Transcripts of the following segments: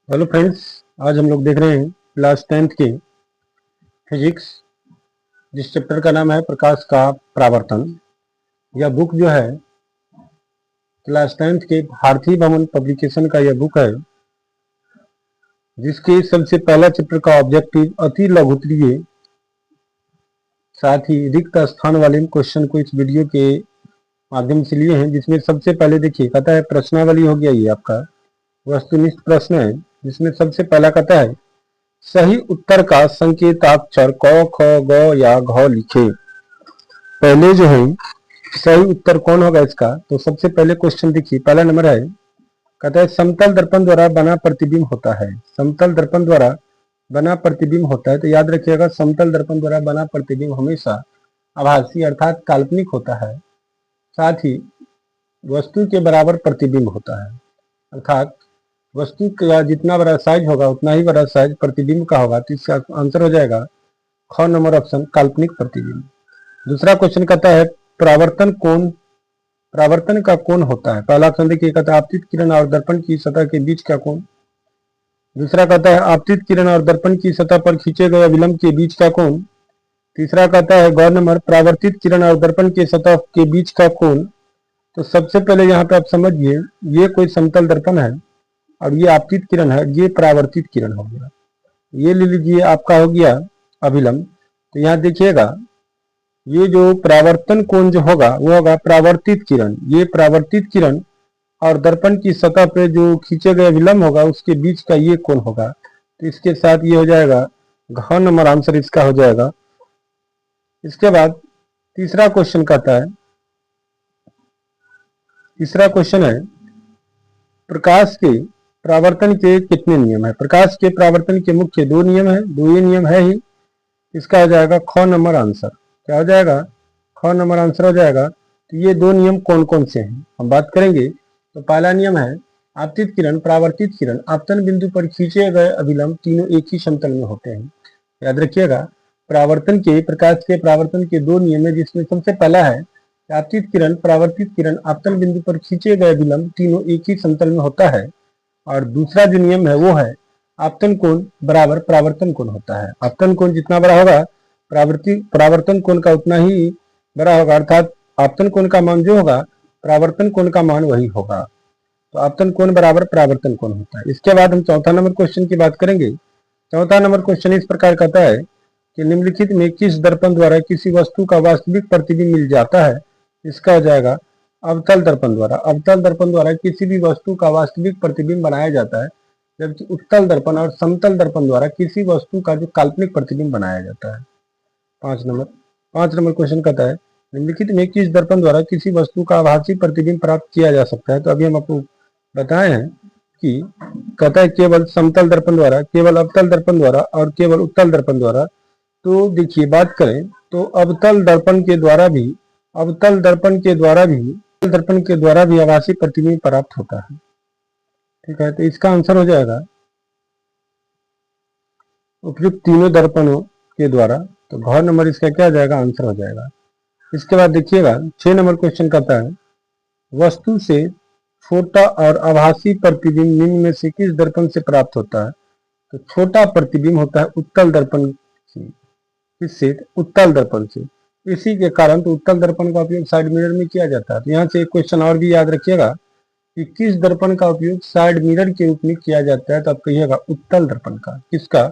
Hello friends. आज हम लोग देख रहे हैं क्लास 10th के फिजिक्स, जिस चैप्टर का नाम है प्रकाश का परावर्तन। यह बुक जो है क्लास 10th के भारतीय भवन पब्लिकेशन का यह बुक है, जिसके सबसे पहला चैप्टर का ऑब्जेक्टिव अति लघुत्तरीय साथ ही रिक्त स्थान वाले क्वेश्चन को इस वीडियो के माध्यम से लिए हैं। जिसमें सबसे पहले देखिए कहता है प्रश्नावली हो गया, ये आपका वस्तुनिष्ठ प्रश्न है, जिसमें सबसे पहला कहता है सही उत्तर का संकेताक्षर क ख ग या घ लिखे। पहले जो है सही उत्तर कौन होगा इसका, तो सबसे पहले क्वेश्चन देखिए, पहला नंबर है, कहता है समतल दर्पण द्वारा बना प्रतिबिंब होता है। समतल दर्पण द्वारा बना प्रतिबिंब होता है, तो याद रखिएगा समतल दर्पण द्वारा बना प्रतिबिंब हमेशा आभासी अर्थात काल्पनिक होता है। साथ ही वस्तु के बराबर प्रतिबिंब होता है, अर्थात वस्तु का जितना बड़ा साइज होगा उतना ही बड़ा साइज प्रतिबिंब का होगा। तो इसका आंसर हो जाएगा ख नंबर ऑप्शन, काल्पनिक प्रतिबिंब। दूसरा क्वेश्चन कहता है परावर्तन का कोण होता है। पहला ऑप्शन देखिए, कहता है आपतित किरण और दर्पण की सतह के बीच का कोण। दूसरा कहता है आपतित किरण और दर्पण की सतह पर खींचे गए विलंब के बीच का कोण। तीसरा कहता है ग नंबर परावर्तित किरण और दर्पण के सतह के बीच का कोण। तो सबसे पहले यहाँ पे आप समझिए, ये कोई समतल दर्पण है और ये आपतित किरण है, ये परावर्तित किरण हो गया। ये ले लीजिए आपका हो गया अभिलंब। तो यहाँ देखिएगा ये जो परावर्तन कोण जो होगा वो होगा परावर्तित किरण। ये परावर्तित किरण और दर्पण की सतह पे जो खींचे गए विलंब होगा उसके बीच का ये कोण होगा। तो इसके साथ ये हो जाएगा घ नंबर आंसर इसका हो जाएगा। इसके बाद तीसरा क्वेश्चन कहता है, तीसरा क्वेश्चन है प्रकाश के परावर्तन के कितने नियम है। प्रकाश के परावर्तन के मुख्य दो नियम है, दो ही नियम है ही। इसका हो जाएगा ख नंबर आंसर। क्या हो जाएगा? ख नंबर आंसर हो जाएगा। तो ये दो नियम कौन कौन से हैं हम बात करेंगे। तो पहला नियम है आपतित किरण परावर्तित किरण आपतन बिंदु पर खींचे गए अभिलंब तीनों एक ही समतल में होते हैं। याद रखिएगा परावर्तन के प्रकाश के परावर्तन के दो नियम है, जिसमें सबसे पहला है आपतित किरण परावर्तित किरण आपतन बिंदु पर खींचे गए विलंब तीनों एक ही समतल में होता है। और दूसरा जो नियम है वो है आपतन कोण बराबर परावर्तन कोण होता है। आपतन कोण जितना बड़ा होगा परावर्तन कोण का उतना ही बड़ा होगा, अर्थात आपतन कोण का मान जो होगा परावर्तन कोण का मान वही होगा। तो आपतन कोण बराबर परावर्तन कोण होता है। इसके बाद हम चौथा नंबर क्वेश्चन की बात करेंगे। चौथा नंबर क्वेश्चन इस प्रकार कहता है कि निम्नलिखित में किस दर्पण द्वारा किसी वस्तु का वास्तविक प्रतिबिंब मिल जाता है। इसका हो जाएगा अवतल दर्पण द्वारा। अवतल दर्पण द्वारा किसी भी वस्तु का वास्तविक प्रतिबिंब बनाया जाता है, जबकि उत्तल दर्पण और समतल दर्पण द्वारा किसी वस्तु का जो काल्पनिक प्रतिबिंब बनाया जाता है। पांच नंबर क्वेश्चन कहता है निम्नलिखित में किस दर्पण द्वारा किसी वस्तु का आभासी प्रतिबिंब प्राप्त किया जा सकता है। तो अभी हम आपको बताए हैं कि कहता है केवल समतल दर्पण द्वारा, केवल अवतल दर्पण द्वारा और केवल उत्तल दर्पण द्वारा। तो देखिए बात करें तो अवतल दर्पण के द्वारा भी आभासी प्रतिबिंब प्राप्त होता है। ठीक है, तो इसका आंसर हो जाएगा उपयुक्त तीनों दर्पणों के द्वारा। तो घ नंबर इसका क्या जाएगा? आंसर हो जाएगा। इसके बाद देखिएगा 6 नंबर क्वेश्चन कहता है वस्तु से छोटा और आभासी प्रतिबिंब निम्न में से किस दर्पण से प्राप्त होता है। तो छोटा प्रतिबिंब होता है उत्तल दर्पण से। किससे? उत्तल दर्पण से। इसी के कारण तो उत्तल दर्पण का उपयोग साइड मिरर में किया जाता है। तो यहाँ से एक क्वेश्चन और भी याद रखिएगा कि किस दर्पण का उपयोग साइड मिरर के रूप में किया जाता है। तो आप कहिएगा उत्तल दर्पण का। किसका?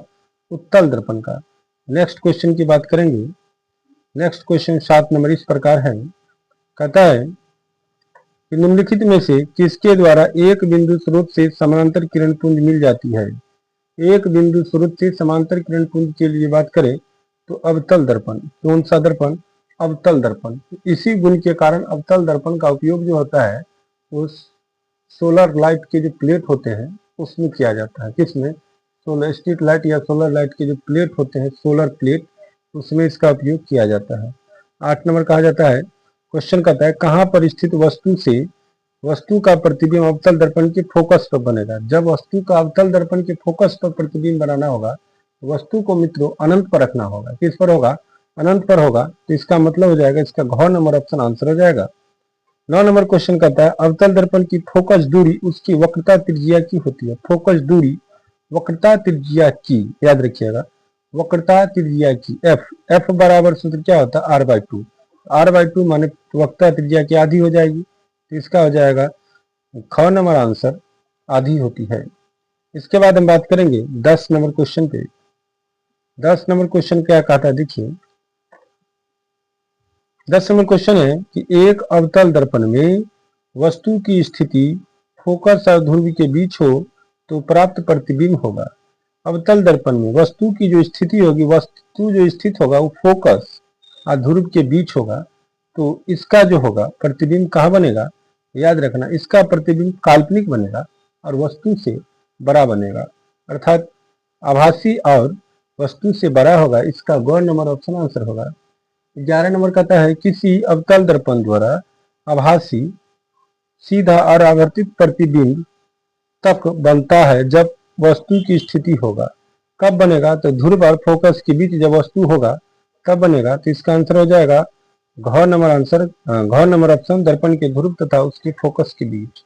उत्तल दर्पण का। नेक्स्ट क्वेश्चन की बात करेंगे। नेक्स्ट क्वेश्चन 7 नंबर इस प्रकार है, कहता है कि निम्नलिखित में से किसके द्वारा एक बिंदु स्रोत से समानांतर किरण पुंज मिल जाती है। एक बिंदु स्रोत से समांतर किरण पुंज के लिए बात करें तो अवतल दर्पण। कौन सा दर्पण? अवतल दर्पण। इसी गुण के कारण अवतल दर्पण का उपयोग जो होता है वो सोलर लाइट के जो प्लेट होते हैं उसमें किया जाता है। किसमें? सोलर स्ट्रीट लाइट या सोलर लाइट के जो प्लेट होते हैं, सोलर प्लेट, उसमें इसका उपयोग किया जाता है। 8 नंबर कहा जाता है, क्वेश्चन कहता है कहाँ पर स्थित वस्तु से वस्तु का प्रतिबिंब अवतल दर्पण के फोकस पर बनेगा। जब वस्तु का अवतल दर्पण के फोकस पर प्रतिबिंब बनाना होगा, वस्तु को मित्रों अनंत पर रखना होगा। किस पर होगा? अनंत पर होगा। तो इसका मतलब हो जाएगा इसका घ नंबर ऑप्शन आंसर हो जाएगा। 9 नंबर क्वेश्चन कहता है अवतल दर्पण की फोकस दूरी उसकी वक्रता त्रिज्या की होती है। फोकस दूरी वक्रता त्रिज्या की, याद रखिएगा, वक्रता त्रिज्या की एफ, एफ बराबर सूत्र क्या होता है r/2, r/2 माने वक्रता त्रिज्या की आधी हो जाएगी, तो इसका हो जाएगा ख नंबर आंसर आधी होती है। इसके बाद हम बात करेंगे 10 नंबर क्वेश्चन पे। 10 नंबर क्वेश्चन क्या कहता है देखिए, 10 नंबर क्वेश्चन है कि एक अवतल दर्पण में वस्तु की स्थिति फोकस और ध्रुव के बीच हो तो प्राप्त प्रतिबिंब होगा। अवतल दर्पण में वस्तु की जो स्थिति होगी, वस्तु जो स्थित होगा वो फोकस और ध्रुव के बीच होगा, तो इसका जो होगा प्रतिबिंब कहाँ बनेगा, याद रखना इसका प्रतिबिंब काल्पनिक बनेगा और वस्तु से बड़ा बनेगा, अर्थात आभासी और वस्तु से बड़ा होगा। इसका ग नंबर ऑप्शन आंसर होगा। 11 नंबर कहता है किसी अवतल दर्पण द्वारा आभासी सीधा और आवर्तित प्रतिबिंब तक बनता है जब वस्तु की स्थिति होगा। कब बनेगा, तो ध्रुव और फोकस के बीच जब वस्तु होगा तब बनेगा, तो इसका आंसर हो जाएगा घ नंबर आंसर, घ नंबर ऑप्शन, दर्पण के ध्रुव तथा उसके फोकस के बीच।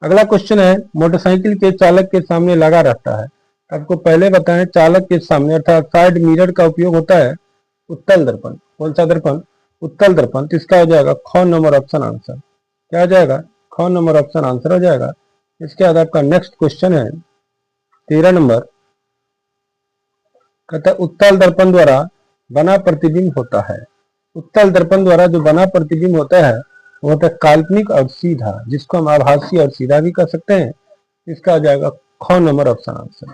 अगला क्वेश्चन है मोटरसाइकिल के चालक के सामने लगा रहता है। आपको पहले बताएं चालक के सामने अर्थात साइड मिरर का उपयोग होता है उत्तल दर्पण। कौन सा दर्पण, उत्तल दर्पण, तो इसका हो जाएगा ख नंबर ऑप्शन आंसर। क्या हो जाएगा, ख नंबर ऑप्शन आंसर हो जाएगा। इसके बाद आपका नेक्स्ट क्वेश्चन है 13 नंबर, कहता है उत्तल दर्पण द्वारा बना प्रतिबिंब होता है। उत्तल दर्पण द्वारा जो बना प्रतिबिंब होता है वो होता है काल्पनिक और सीधा, जिसको हम आभासी और सीधा भी कर सकते हैं। इसका आ जाएगा ख number option answer.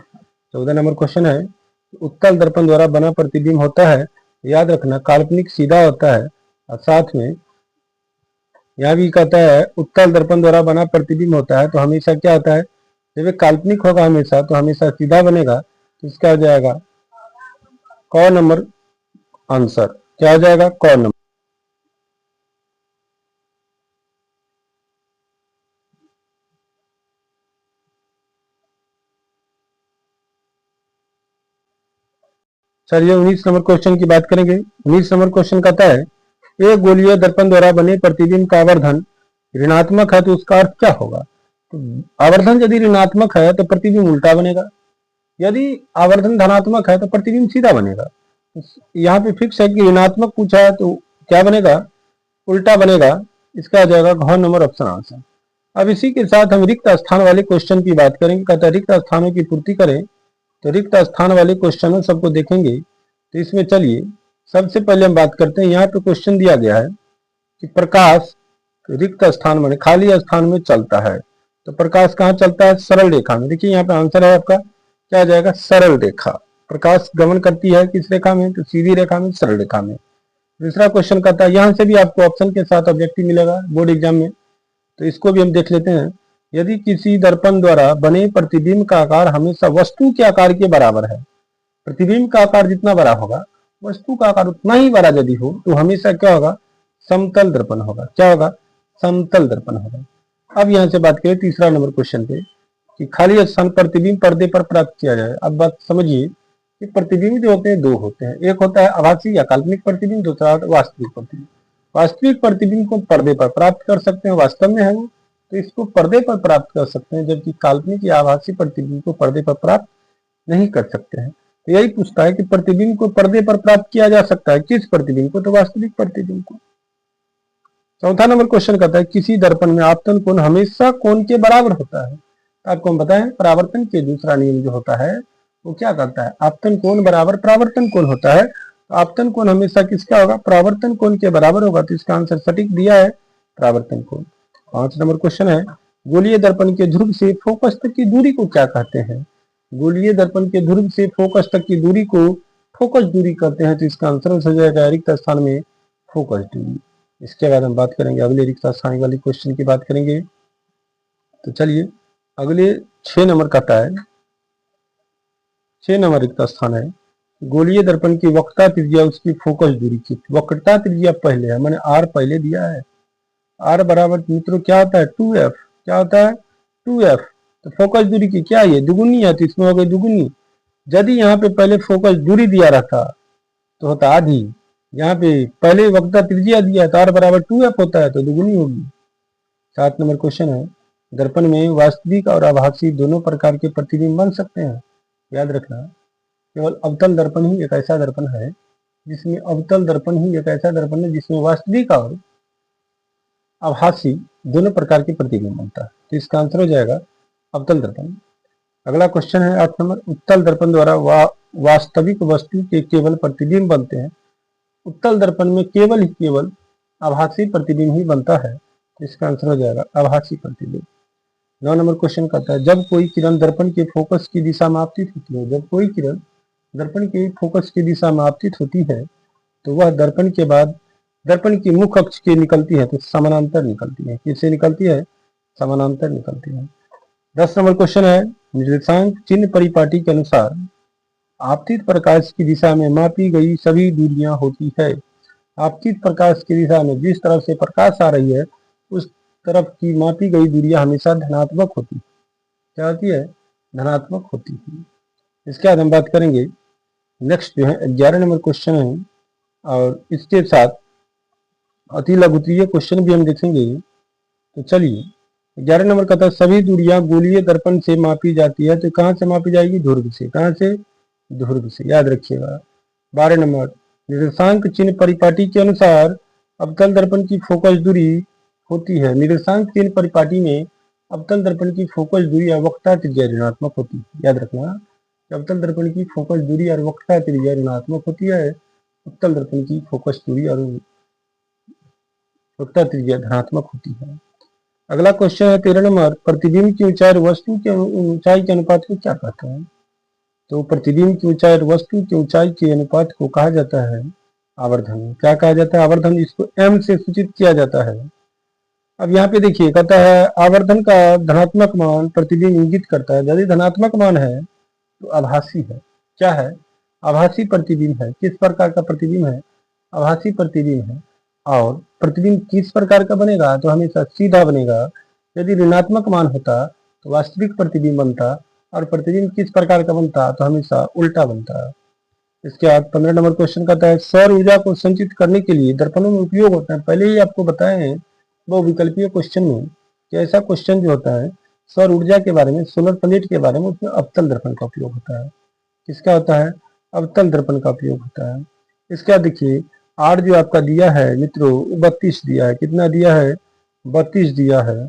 14 number question है उत्तल दर्पण द्वारा बना प्रतिबिंब होता है, याद रखना काल्पनिक सीधा होता है, और साथ में यहाँ भी कहता है उत्तल दर्पण द्वारा बना प्रतिबिंब होता है, तो हमेशा क्या होता है, जब ये काल्पनिक होगा हमेशा तो हमेशा सीधा बनेगा, तो इसका हो जाएगा क नंबर आंसर। क्या हो जाएगा, क नंबर। चलिए 19 नंबर क्वेश्चन की बात करेंगे। 19 नंबर क्वेश्चन कहता है एक गोलीय दर्पण द्वारा बने प्रतिबिंब का आवर्धन ऋणात्मक है तो उसका अर्थ क्या होगा। तो आवर्धन यदि ऋणात्मक है तो प्रतिबिंब उल्टा बनेगा, यदि आवर्धन धनात्मक है तो प्रतिबिंब सीधा बनेगा। यहाँ पे फिक्स है कि ऋणात्मक पूछा है तो क्या बनेगा, उल्टा बनेगा। इसका आ जाएगा घ नंबर ऑप्शन आंसर। अब इसी के साथ हम रिक्त स्थान वाले क्वेश्चन की बात करेंगे। कहता है रिक्त स्थानों की पूर्ति करें, तो रिक्त स्थान वाले क्वेश्चनों सबको देखेंगे। तो इसमें चलिए सबसे पहले हम बात करते हैं, यहाँ पे क्वेश्चन दिया गया है कि प्रकाश रिक्त स्थान में खाली स्थान में चलता है, तो प्रकाश कहाँ चलता है, सरल रेखा में। देखिए यहाँ पे आंसर है आपका क्या आ जाएगा, सरल रेखा। प्रकाश गमन करती है किस रेखा में, तो सीधी रेखा में, सरल रेखा में। दूसरा क्वेश्चन कहता है, यहाँ से भी आपको ऑप्शन के साथ ऑब्जेक्टिव मिलेगा बोर्ड एग्जाम में, तो इसको भी हम देख लेते हैं। यदि किसी दर्पण द्वारा बने प्रतिबिंब का आकार हमेशा वस्तु के आकार के बराबर है, प्रतिबिंब का आकार जितना बड़ा होगा वस्तु का आकार उतना ही बड़ा यदि हो, तो हमेशा क्या होगा, समतल दर्पण होगा। क्या होगा, समतल दर्पण होगा। अब यहाँ से बात करें तीसरा नंबर क्वेश्चन पे कि खाली स्थान प्रतिबिंब पर्दे पर प्राप्त किया जाए। अब बात समझिए कि प्रतिबिंब जो होते हैं दो होते हैं, एक होता है आभासी या काल्पनिक प्रतिबिंब, दूसरा वास्तविक प्रतिबिंब। वास्तविक प्रतिबिंब को पर्दे पर प्राप्त कर सकते हैं, वास्तव में है वो, तो इसको पर्दे पर प्राप्त कर सकते हैं, जबकि काल्पनिक या आभासी प्रतिबिंब को पर्दे पर प्राप्त नहीं कर सकते हैं। तो यही पूछता है कि प्रतिबिंब को पर्दे पर प्राप्त किया जा सकता है, किस प्रतिबिंब को, तो वास्तविक प्रतिबिंब को। चौथा नंबर क्वेश्चन कहता है किसी दर्पण में आपतन कोण हमेशा कोण के बराबर होता है। तो आपको हम बताएं परावर्तन के दूसरा नियम जो होता है वो क्या करता है, आपतन कोण बराबर परावर्तन कोण होता है। तो आपतन कोण हमेशा किसका होगा, परावर्तन कोण के बराबर होगा, तो इसका आंसर सटीक दिया है परावर्तन कोण। 5 नंबर क्वेश्चन है गोलीय दर्पण के ध्रुव से फोकस तक की दूरी को क्या कहते हैं। गोलीय दर्पण के ध्रुव से फोकस तक की दूरी को फोकस दूरी कहते हैं, तो इसका आंसर हो जाएगा रिक्त स्थान में फोकस दूरी। इसके बाद हम बात करेंगे अगले रिक्त स्थान वाले क्वेश्चन की बात करेंगे। तो चलिए अगले 6 नंबर कहता है, 6 नंबर रिक्त स्थान है गोलीय दर्पण की वक्रता त्रिज्या उसकी फोकस दूरी की। वक्रता त्रिज्या पहले है, मैंने आर पहले दिया है, आर बराबर मित्रों क्या होता है 2f। क्या होता है 2f। तो फोकस दूरी की क्या है, दुगुनी है, तो इसमें हो गई दुगुनी। यदि यहाँ पे पहले फोकस दूरी दिया रहता तो होता आधी, यहाँ पे पहले वक्रता त्रिज्या दिया तो आर बराबर 2f होता है, तो दुगुनी होगी। 7 नंबर क्वेश्चन है दर्पण में वास्तविक और आभासी दोनों प्रकार के प्रतिबिंब बन सकते हैं। याद रखना, केवल अवतल दर्पण ही एक ऐसा दर्पण है जिसमें अवतल दर्पण ही एक ऐसा दर्पण है जिसमें वास्तविक और आभासी दोनों प्रकार के प्रतिबिंब बनता है। तो इसका आंसर हो जाएगा अवतल दर्पण। अगला क्वेश्चन है 8 नंबर, उत्तल दर्पण द्वारा वास्तविक वस्तु के केवल प्रतिबिंब बनते हैं। उत्तल दर्पण में केवल आभासी प्रतिबिंब ही बनता है। तो इसका आंसर हो जाएगा आभासी प्रतिबिंब। 9 नंबर क्वेश्चन कहता है, जब कोई किरण दर्पण के फोकस की दिशा में आपतित होती है, जब कोई किरण दर्पण के फोकस की दिशा में आपतित होती है तो वह दर्पण के बाद दर्पण की मुख्य अक्ष के निकलती है तो समानांतर निकलती है। किससे निकलती है? समानांतर निकलती है। 10 नंबर क्वेश्चन है, निर्देशांक चिन्ह परिपाटी के अनुसार आपतित प्रकाश की दिशा में मापी गई सभी दूरियां होती है। आपतित प्रकाश की दिशा में जिस तरफ से प्रकाश आ रही है उस तरफ की मापी गई दूरियां हमेशा धनात्मक होती है। क्या होती है? धनात्मक होती है। इसके बाद हम बात करेंगे नेक्स्ट जो है 11 नंबर क्वेश्चन है, और इसके साथ अति लघुत्तरीय क्वेश्चन भी हम देखेंगे। तो चलिए 11 नंबर का था, सभी दूरियां गोलीय दर्पण से मापी जाती है। तो कहां से मापी जाएगी? ध्रुव से। कहां से? ध्रुव से, याद रखिएगा। 12 नंबर, निर्देशांक चिन्ह परिपाटी के अनुसार अवतल दर्पण की फोकस दूरी होती है। निर्देशांक चिन्ह परिपाटी में अवतल दर्पण की फोकस दूरी और वक्रता त्रिज्या ऋणात्मक होती है। याद रखना, अवतल दर्पण की फोकस दूरी और वक्रता त्रिज्या ऋणात्मक होती है। उत्तल दर्पण की फोकस दूरी और वक्रता त्रिज्या धनात्मक होती है। अगला क्वेश्चन है 13 नंबर, प्रतिबिंब की ऊंचाई वस्तु की ऊंचाई के अनुपात को क्या कहते हैं? तो प्रतिबिंब की ऊंचाई वस्तु की ऊंचाई के अनुपात को कहा जाता है आवर्धन। क्या कहा जाता है? आवर्धन, जिसको m से सूचित किया जाता है। अब यहाँ पे देखिए, कहता है आवर्धन का धनात्मक मान प्रतिबिंब इंगित करता है। यदि धनात्मक मान है तो आभासी है। क्या है? आभासी प्रतिबिंब है। किस प्रकार का प्रतिबिंब है? आभासी प्रतिबिंब है। और प्रतिबिंब किस प्रकार का बनेगा? तो हमेशा सीधा बनेगा। यदि ऋणात्मक मान होता तो वास्तविक प्रतिबिंब बनता, और प्रतिबिंब किस प्रकार का बनता? तो हमेशा उल्टा बनता। इसके बाद 15 नंबर क्वेश्चन कहता है, सौर ऊर्जा को संचित करने के लिए दर्पणों में उपयोग होता है। पहले ही आपको बताए हैं वो विकल्पीय क्वेश्चन में कि ऐसा क्वेश्चन जो होता है सौर ऊर्जा के बारे में, सोलर प्लेट के बारे में, उसमें अवतल दर्पण का उपयोग होता है। किसका होता है? अवतल दर्पण का उपयोग होता है। इसका देखिए, आर जो आपका दिया है मित्रों 32 दिया है। कितना दिया है? 32 दिया है।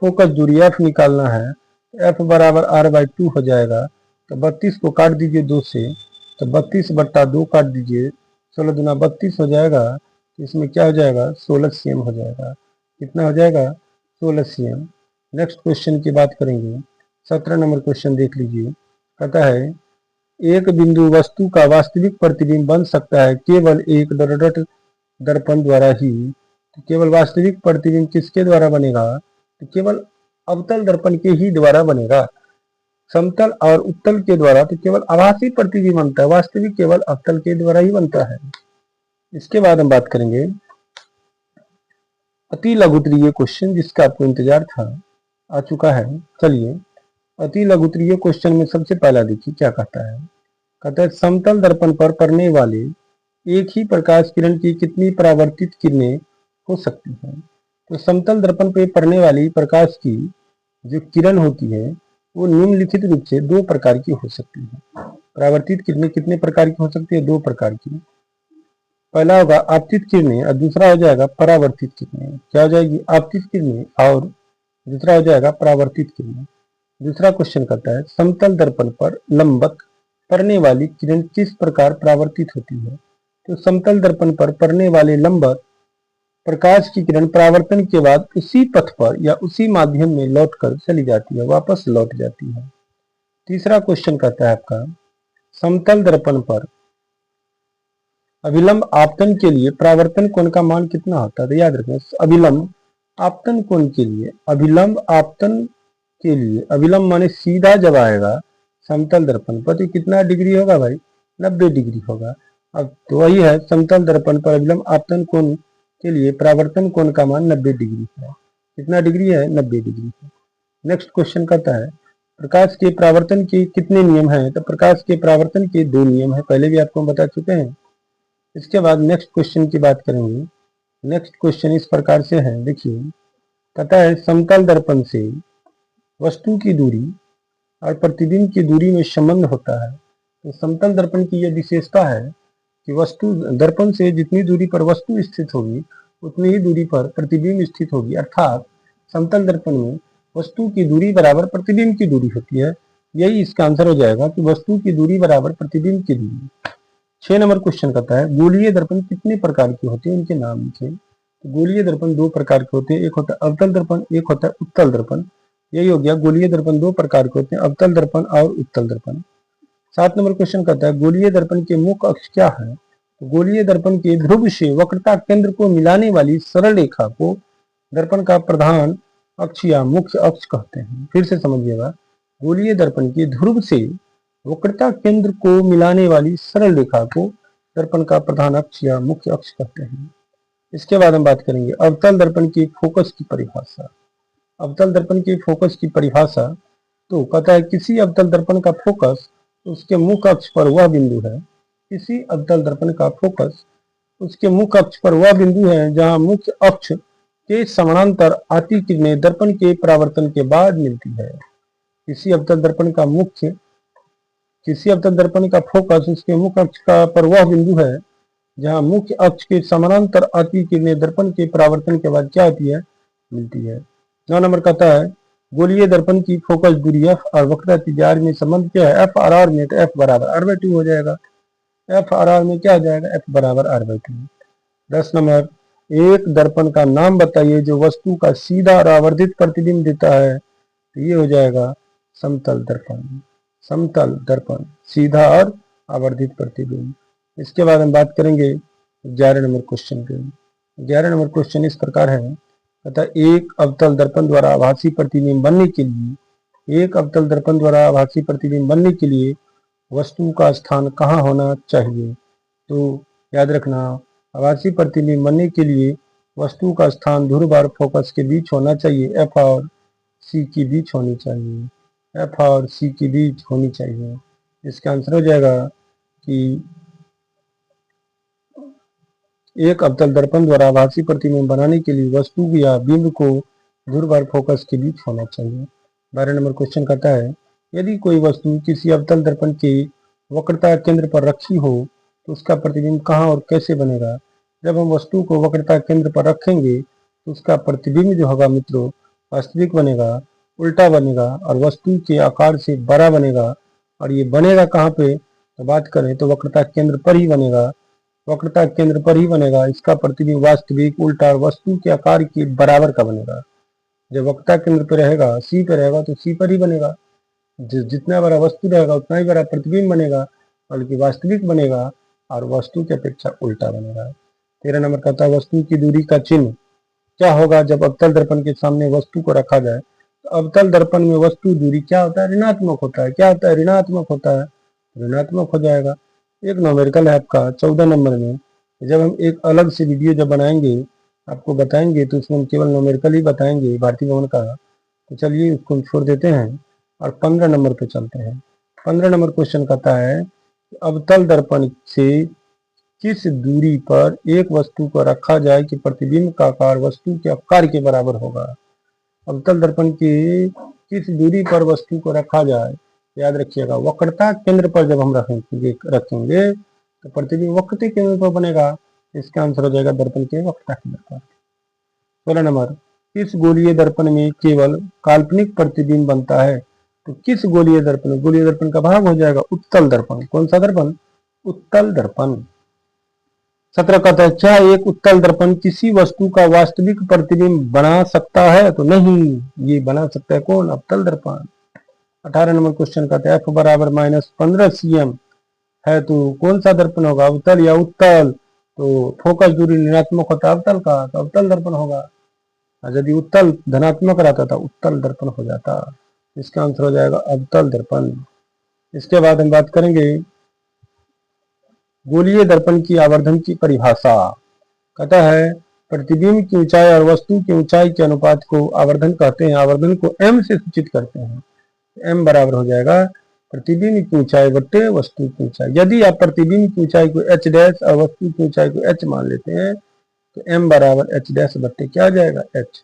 फोकस दूरी एफ निकालना है। एफ बराबर r/2 हो जाएगा। तो 32 को काट दीजिए 2 से, तो 32/2 काट दीजिए, 16 दूना 32 हो जाएगा। तो इसमें क्या हो जाएगा? 16 cm हो जाएगा। कितना हो जाएगा? 16 cm। नेक्स्ट क्वेश्चन की बात करेंगे। 17 नंबर क्वेश्चन देख लीजिए। कहता है, एक बिंदु वस्तु का वास्तविक प्रतिबिंब बन सकता है केवल एक डॉट दर्पण द्वारा ही। तो केवल वास्तविक प्रतिबिंब किसके द्वारा बनेगा? तो केवल अवतल दर्पण के ही द्वारा बनेगा। समतल और उत्तल के द्वारा तो केवल आभासी प्रतिबिंब बनता है, वास्तविक केवल अवतल के द्वारा ही बनता है। इसके बाद हम बात करेंगे अति लघुत्तरीय क्वेश्चन, जिसका आपको इंतजार था, आ चुका है। चलिए अति लघुत्तरीय क्वेश्चन में सबसे पहला देखिए क्या कहता है। कहता है, समतल दर्पण पर पड़ने वाले एक ही प्रकाश किरण की कितनी परावर्तित किरणें हो सकती हैं? तो समतल दर्पण पर पड़ने वाली प्रकाश की जो किरण होती है वो निम्नलिखित रूप से 2 प्रकार की हो सकती है। परावर्तित किरणें कितने प्रकार की हो सकती है? 2 प्रकार की। पहला होगा आपतित किरणें और दूसरा हो जाएगा परावर्तित किरणें। क्या हो जाएगी? आपतित किरणें और दूसरा हो जाएगा परावर्तित किरणें। दूसरा क्वेश्चन कहता है, समतल दर्पण पर लंबवत पड़ने वाली किरण किस प्रकार परावर्तित होती है? तो समतल दर्पण पर पड़ने वाले लंबवत प्रकाश की किरण परावर्तन के बाद उसी पथ पर या उसी माध्यम में लौटकर चली जाती है, वापस लौट जाती है। तीसरा क्वेश्चन कहता है आपका, समतल दर्पण पर अभिलंब आपतन के लिए परावर्तन कोण का मान कितना होता है? तो याद रखें, अभिलंब आपतन कोण के लिए, अभिलंब आपतन के लिए, अभिलंब माने सीधा जब आएगा समतल दर्पण पर तो कितना डिग्री होगा भाई? 90 डिग्री होगा। अब तो वही है, समतल दर्पण पर अभिलंब आपतन कोण के लिए परावर्तन कोण का मान 90 डिग्री है। कितना डिग्री है? 90 डिग्री है। नेक्स्ट क्वेश्चन कहता है, प्रकाश के परावर्तन के कितने नियम हैं? तो प्रकाश के परावर्तन के 2 नियम हैं, पहले भी आपको बता चुके हैं। इसके बाद नेक्स्ट क्वेश्चन की बात करेंगे। नेक्स्ट क्वेश्चन इस प्रकार से है, देखिए कहता है, समतल दर्पण से वस्तु की दूरी और प्रतिबिंब की दूरी में संबंध होता है। तो समतल दर्पण की यह विशेषता है कि वस्तु दर्पण से जितनी दूरी पर वस्तु स्थित होगी उतनी ही दूरी पर प्रतिबिंब स्थित होगी, अर्थात समतल दर्पण में वस्तु की दूरी बराबर प्रतिबिंब की दूरी होती है। यही इसका आंसर हो जाएगा कि वस्तु की दूरी बराबर प्रतिबिंब की दूरी। 6 नंबर क्वेश्चन कहता है गोलीय दर्पण कितने प्रकार के होते हैं, उनके नाम लिखें। तो गोलीय दर्पण 2 प्रकार के होते हैं, एक होता है अवतल दर्पण, एक होता है उत्तल दर्पण। यही हो गया, गोलीय दर्पण 2 प्रकार के होते हैं, अवतल दर्पण और उत्तल दर्पण। 7 नंबर क्वेश्चन कहता है गोलीय दर्पण के मुख्य अक्ष क्या है। तो गोलीय दर्पण के ध्रुव से वक्रता केंद्र को मिलाने वाली सरल रेखा को दर्पण का प्रधान अक्ष या मुख्य अक्ष कहते हैं। फिर से समझिएगा, गोलीय दर्पण के ध्रुव से वक्रता केंद्र को मिलाने वाली सरल रेखा को दर्पण का प्रधान अक्ष या मुख्य अक्ष कहते हैं। इसके बाद हम बात करेंगे अवतल दर्पण की फोकस की परिभाषा। अवतल दर्पण की फोकस की परिभाषा तो कहता है किसी अवतल दर्पण का फोकस उसके मुख्य अक्ष पर वह बिंदु है। किसी अवतल दर्पण का फोकस उसके मुख्य अक्ष पर वह बिंदु है जहां मुख्य अक्ष के समानांतर आती किरणें दर्पण के परावर्तन के बाद मिलती है। किसी अवतल दर्पण का फोकस उसके मुख्य अक्ष का पर वह बिंदु है जहां मुख्य अक्ष के समानांतर आती किरणें दर्पण के परावर्तन के बाद क्या होती है, मिलती है। 9 नंबर कहता है गोलीय दर्पण की फोकस दूरी f और वक्रता त्रिज्या में संबंध क्या है, f और r में, तो f बराबर r/2 हो जाएगा। f और r में क्या हो जाएगा, f बराबर r/2। 10 नंबर एक दर्पण का नाम बताइए जो वस्तु का सीधा और आवर्धित प्रतिबिंब देता है। तो ये हो जाएगा समतल दर्पण। समतल दर्पण, सीधा और आवर्धित प्रतिबिंब। इसके बाद हम बात करेंगे 11 नंबर क्वेश्चन के। 11 नंबर क्वेश्चन इस प्रकार है, अतः एक अवतल दर्पण द्वारा आभासी प्रतिबिंब बनने के लिए वस्तु का स्थान कहाँ होना चाहिए। तो याद रखना, आभासी प्रतिबिंब बनने के लिए वस्तु का स्थान ध्रुव और फोकस के बीच होना चाहिए, एफ और सी के बीच होनी चाहिए, एफ और सी के बीच होनी चाहिए। इसका आंसर हो जाएगा कि एक अवतल दर्पण द्वारा आभासी प्रतिबिंब बनाने के लिए वस्तु या बिंब को ध्रुव और फोकस के बीच होना चाहिए। 12 नंबर क्वेश्चन कहता है यदि कोई वस्तु किसी अवतल दर्पण के वक्रता केंद्र पर रखी हो तो उसका प्रतिबिंब कहाँ और कैसे बनेगा। जब हम वस्तु को वक्रता केंद्र पर रखेंगे तो उसका प्रतिबिंब जो होगा मित्रों वास्तविक बनेगा, उल्टा बनेगा और वस्तु के आकार से बड़ा बनेगा। और ये बनेगा कहाँ पे, तो बात करें तो वक्रता केंद्र पर ही बनेगा, वक्रता केंद्र पर ही बनेगा। इसका प्रतिबिंब वास्तविक, उल्टा और वस्तु के आकार के बराबर का बनेगा। जब वक्रता केंद्र पर रहेगा, सी पे रहेगा तो सी पर ही बनेगा। जितना बड़ा वस्तु रहेगा उतना ही बड़ा प्रतिबिंब बनेगा, बल्कि वास्तविक बनेगा और वस्तु की अपेक्षा उल्टा बनेगा। 13 नंबर कहता है वस्तु की दूरी का चिन्ह क्या होगा जब अवतल दर्पण के सामने वस्तु को रखा जाए। तो अवतल दर्पण में वस्तु दूरी क्या होता है, ऋणात्मक होता है। क्या होता है, ऋणात्मक होता है, ऋणात्मक हो जाएगा। एक न्यूमेरिकल है आपका 14 नंबर में। जब हम एक अलग से वीडियो जब बनाएंगे आपको बताएंगे तो उसमें हम केवल न्यूमेरिकल ही बताएंगे भारतीय भवन का। तो चलिए उसको हम छोड़ देते हैं और 15 नंबर पे चलते हैं। 15 नंबर क्वेश्चन कहता है अवतल दर्पण से किस दूरी पर एक वस्तु को रखा जाए कि प्रतिबिंब का आकार वस्तु के आकार के बराबर होगा। अवतल दर्पण की किस दूरी पर वस्तु को रखा जाए, याद रखिएगा वक्रता केंद्र पर जब हम रखेंगे तो प्रतिबिंब वक्रता केंद्र पर बनेगा। इसका आंसर हो जाएगा दर्पण के वक्रता केंद्र पर। 16 नंबर किस गोलीय दर्पण में केवल काल्पनिक प्रतिबिंब बनता है। तो किस गोलीय दर्पण का भाग हो जाएगा उत्तल दर्पण। कौन सा दर्पण, उत्तल दर्पण। 17 कहता है क्या एक उत्तल दर्पण किसी वस्तु का वास्तविक प्रतिबिंब बना सकता है। तो नहीं, ये बना सकता है कौन, अवतल दर्पण। 18 नंबर क्वेश्चन कहता है f बराबर -15 cm है तो कौन सा दर्पण होगा, अवतल या उत्तल। तो फोकस दूरी ऋणात्मक होता है अवतल का, तो अवतल दर्पण होगा। और यदि उत्तल धनात्मक रहता था उत्तल दर्पण हो जाता। इसका आंसर हो जाएगा अवतल दर्पण। इसके बाद हम बात करेंगे गोलीय दर्पण की आवर्धन की परिभाषा। कहता है प्रतिबिंब की ऊंचाई और वस्तु की ऊंचाई के अनुपात को आवर्धन कहते हैं। आवर्धन को m से सूचित करते हैं। m बराबर हो जाएगा प्रतिबिंब की ऊंचाई बट्टे वस्तु की ऊंचाई। यदि आप प्रतिबिंब की ऊंचाई को h डैश और वस्तु की ऊंचाई को h मान लेते हैं तो m बराबर h डैश बट्टे क्या आ जाएगा h।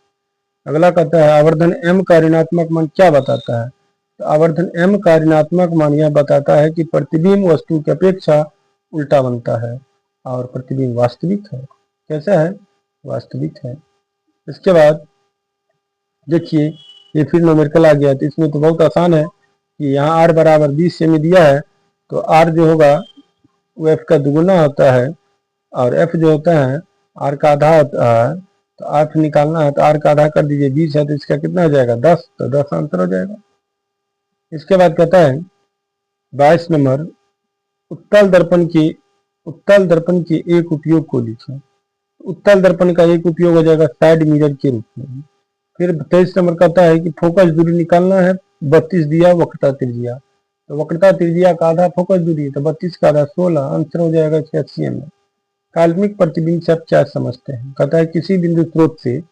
अगला कहता है आवर्धन m का ऋणात्मक मान क्या बताता है। तो आवर्धन m का ऋणात्मक मान यह बताता है कि प्रतिबिंब वस्तु की अपेक्षा उल्टा बनता है और प्रतिबिंब वास्तविक है। कैसा है? वास्तविक है। इसके बाद देखिए ये फिर न्यूमेरिकल आ गया, तो इसमें तो बहुत आसान है कि यहाँ r बराबर 20 सेमी दिया है, तो r जो होगा वो f का दुगुना होता है और f जो होता है r का आधा होता है। तो f निकालना है तो r का आधा कर दीजिए, 20 है तो इसका कितना हो जाएगा 10, तो 10 आंसर हो जाएगा। इसके बाद कहता है 22 नंबर, उत्तल दर्पण के एक उपयोग को लिखें। उत्तल दर्पण का एक उपयोग हो जाएगा साइड मिरर के रूप में। फिर 23 नंबर कहता है कि फोकस दूरी निकालना है, 32 दिया वक्रता त्रिज्या, तो वक्रता त्रिज्या का आधा फोकस दूरी है, तो 32 का आधा 16, आंसर हो जाएगा इसका HCM में। काल्पनिक प्रतिबिंब से आप क्या समझते हैं? कहता है किसी बिंदु स्रोत से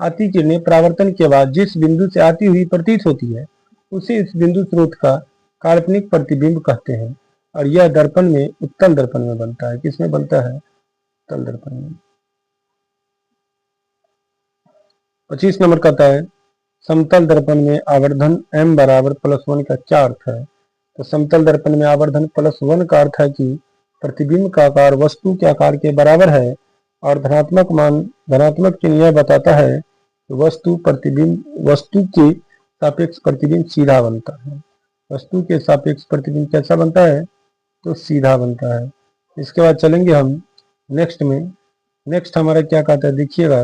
आती किरणें परावर्तन के बाद जिस बिंदु से आती हुई प्रतीत होती है उसे इस बिंदु स्रोत का काल्पनिक प्रतिबिंब कहते हैं और यह दर्पण में उत्तल दर्पण में बनता है। किसमें बनता है? उत्तल दर्पण में। 25 नंबर कहता है समतल दर्पण में आवर्धन m बराबर +1 का क्या अर्थ है? तो समतल दर्पण में आवर्धन +1 का अर्थ है कि प्रतिबिंब का आकार वस्तु के आकार के बराबर है और धनात्मक चिन्ह यह बताता है कि वस्तु के सापेक्ष प्रतिबिंब सीधा बनता है। वस्तु के सापेक्ष प्रतिबिंब कैसा बनता है? तो सीधा बनता है। इसके बाद चलेंगे हम नेक्स्ट में। नेक्स्ट हमारा क्या कहता है देखिएगा,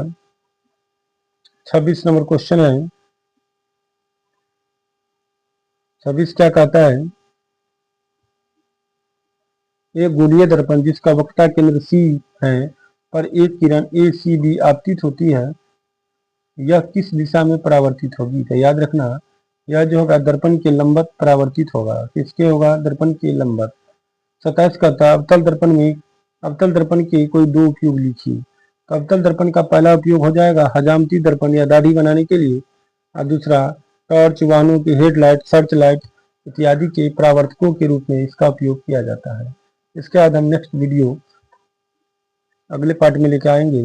26 नंबर क्वेश्चन है। 26 क्या कहता है, एक गोलीय दर्पण जिसका वक्रता केंद्र C है पर एक किरण ACB आपतित होती है, यह किस दिशा में परावर्तित होगी? तो याद रखना यह जो होगा दर्पण के लंबवत परावर्तित होगा। किसके होगा? दर्पण के लंबवत। 27 कहता है अवतल दर्पण के कोई दो उपयोग लिखिए। तो अवतल दर्पण का पहला उपयोग हो जाएगा हजामती दर्पण या दाढ़ी बनाने के लिए, और दूसरा टॉर्च, वाहनों की हेडलाइट, सर्च लाइट इत्यादि के परावर्तकों के रूप में इसका उपयोग किया जाता है। इसके बाद हम नेक्स्ट वीडियो अगले पार्ट में लेकर आएंगे।